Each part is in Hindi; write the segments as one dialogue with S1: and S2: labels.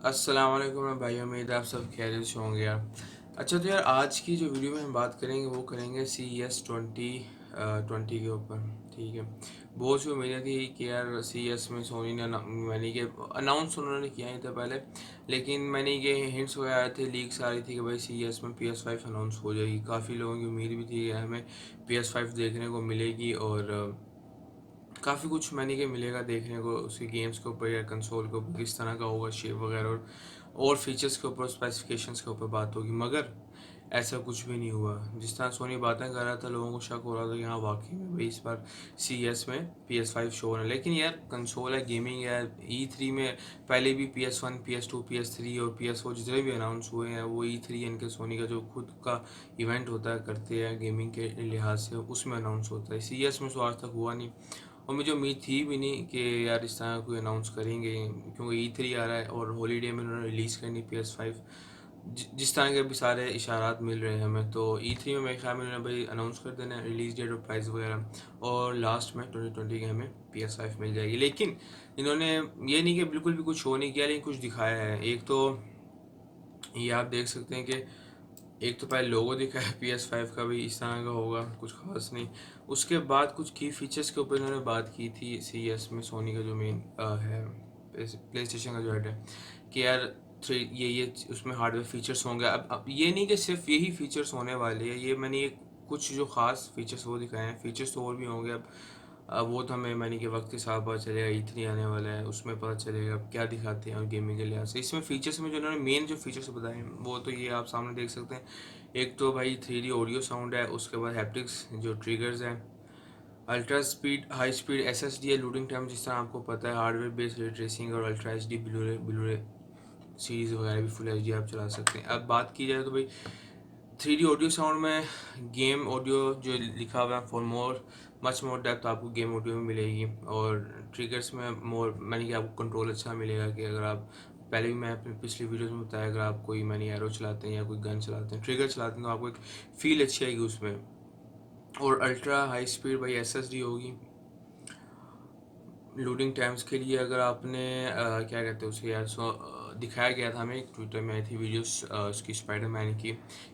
S1: अस्सलाम वालेकुम भाई, उम्मीद है आप सब खैरियत से होंगे यार। अच्छा तो यार आज की जो वीडियो में हम बात करेंगे वो करेंगे CES 2020 के ऊपर। ठीक है, बहुत सी उम्मीदें थी कि यार CES में सोनी ने मैंने कि अनाउंस उन्होंने किया ही था पहले, लेकिन मैंने ये हिंट्स वगैरह आए थे, लीक्स आ रही थी कि भाई CES में PS5 अनाउंस हो जाएगी। काफ़ी लोगों की उम्मीद भी थी कि हमें PS5 देखने को मिलेगी और काफ़ी कुछ मैंने कि मिलेगा देखने को उसके गेम्स के ऊपर या कंसोल के ऊपर किस तरह का होगा, शेप वगैरह और फीचर्स के ऊपर, स्पेसिफिकेशंस के ऊपर बात होगी। मगर ऐसा कुछ भी नहीं हुआ। जिस तरह सोनी बातें कर रहा था, लोगों को शक हो रहा था कि हाँ वाकई में भाई इस बार CES में PS5 शो है। लेकिन यार कंसोल है, गेमिंग है। E3 में पहले भी PS1, PS2, PS3 और PS4 जितने भी अनाउंस हुए हैं वो E3 इनके सोनी का जो खुद का इवेंट होता है, करते हैं गेमिंग के लिहाज से, उसमें अनाउंस होता है। CES में तो आज तक हुआ नहीं और मुझे उम्मीद थी भी नहीं कि यार इस तरह कोई अनाउंस करेंगे, क्योंकि E3 आ रहा है और हॉलीडे में उन्होंने रिलीज़ करनी PS5। जिस तरह के भी सारे इशारात मिल रहे हैं हमें, तो E3 में मेरे ख्याल में उन्होंने भाई अनाउंस कर देना रिलीज डेट और प्राइस वगैरह, और लास्ट में 2020 के हमें PS5 मिल जाएगी। लेकिन इन्होंने ये नहीं कि बिल्कुल भी कुछ शो नहीं किया, लेकिन कुछ दिखाया है। एक तो ये आप देख सकते हैं कि एक तो पहले लोगो दिखा है PS5 का भी, इस तरह का होगा, कुछ खास नहीं। उसके बाद कुछ की फीचर्स के ऊपर इन्होंने बात की थी CES में, सोनी का जो मेन है प्ले स्टेशन का जो हेड है, कि यार थ्री ये उसमें हार्डवेयर फीचर्स होंगे। अब ये नहीं कि सिर्फ यही फीचर्स होने वाले हैं, ये मैंने ये कुछ जो खास फीचर्स वो दिखाए हैं, फीचर्स तो और भी होंगे। अब वो तो हमें मैंने कि वक्त के साथ पता चलेगा। E3 आने वाला है, उसमें पता चलेगा अब क्या दिखाते हैं और गेमिंग के लिहाज से। इसमें फीचर्स में जो उन्होंने मेन जो फीचर्स बताए हैं वो तो ये आप सामने देख सकते हैं। एक तो भाई 3D ऑडियो साउंड है, उसके बाद हैप्टिक्स जो ट्रिगर्स हैं, ultra speed high speed SSD है, लूडिंग टाइम जिस तरह आपको पता है, हार्डवेयर बेस्ड रे ट्रेसिंग और अल्ट्रा HD ब्लूरे सीरीज़ वगैरह भी फुल HD आप चला सकते हैं। अब बात की जाए तो भाई 3D ऑडियो साउंड में गेम ऑडियो जो लिखा हुआ है, for more much more depth आपको गेम ऑडियो में मिलेगी। और ट्रिगर्स में मोर मैंने कि आपको कंट्रोल अच्छा मिलेगा, कि अगर आप पहले भी मैं अपनी पिछली वीडियोस में बताया, अगर आप कोई मैनी एरो चलाते हैं या कोई गन चलाते हैं, ट्रिगर चलाते हैं, तो आपको एक फील अच्छी आएगी उसमें। और अल्ट्रा हाई स्पीड भाई SSD होगी लोडिंग टाइम्स के लिए। अगर आपने क्या कहते हैं उसे यार, दिखाया गया था हमें, एक ट्विटर में आई थी वीडियोस उसकी स्पाइडरमैन की,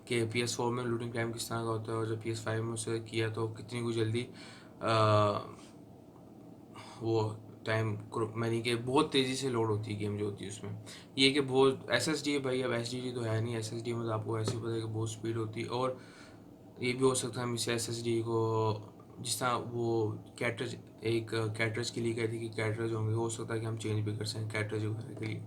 S1: कि PS4 में लोडिंग टाइम किस तरह का होता है, और जब PS5 में उसे किया तो कितनी कुछ जल्दी वो टाइम मैंने कि बहुत तेज़ी से लोड होती है गेम जो होती है उसमें। ये कि बहुत SSD है भाई, अब SSD तो है नहीं, SSD में तो आपको ऐसे ही पता है कि बहुत स्पीड होती है। और ये भी हो सकता है हम इस SSD को, जिस तरह वो कैटरेज, एक कैटरेज के लिए कहती है कि कैटरेज होंगे, हो सकता है कि हम चेंज भी कर सकें कैटरेज वगैरह के लिए।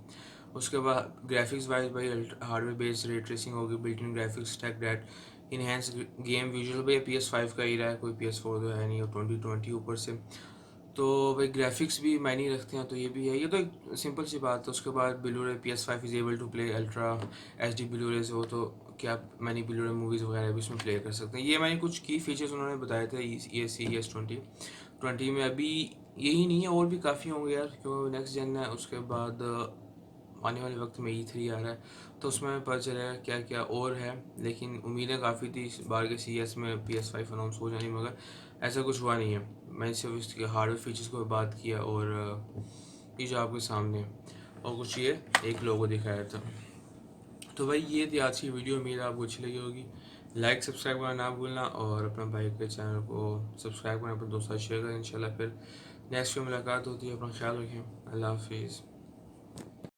S1: उसके बाद ग्राफिक्स वाइज भाई हार्डवेयर बेस्ड रे ट्रेसिंग होगी, built in graphics tech that enhance game visual. भाई PS5 का ही रहा है, कोई PS4 तो है नहीं, और 2020 ऊपर से, तो भाई ग्राफिक्स भी मायने रखते हैं, तो ये भी है। ये तो एक सिंपल सी बात है। उसके बाद Blu ray PS5 is able to play ultra HD Blu rays हो, तो क्या मैंने ब्लूरे मूवीज़ वगैरह भी उसमें प्ले कर सकते हैं। ये मैंने कुछ की फीचर्स उन्होंने बताए थे ये CES 2020 में। अभी यही नहीं है, और भी काफ़ी होंगे यार, क्योंकि नेक्स्ट जेन है। उसके बाद आने वाले वक्त में E3 आ रहा है, तो उसमें हमें पता चलेगा क्या क्या और है। लेकिन उम्मीदें काफ़ी थी इस बार के CES में PS5 अनाउंस हो जानी, मगर ऐसा कुछ हुआ नहीं है। मैंने सिर्फ इसके हार्डवेयर फीचर्स को बात किया, और ये जो आपके सामने है, और कुछ ये एक लोगो दिखाया था। तो भाई ये थी आज की वीडियो, उम्मीद आपको अच्छी लगी होगी। लाइक सब्सक्राइब करना ना भूलना, और अपना भाई के चैनल को सब्सक्राइब करना, अपने दोस्तों से शेयर करें। इंशाल्लाह फिर नेक्स्ट में मुलाकात होती है। अपना ख्याल रखें। अल्लाह हाफिज़।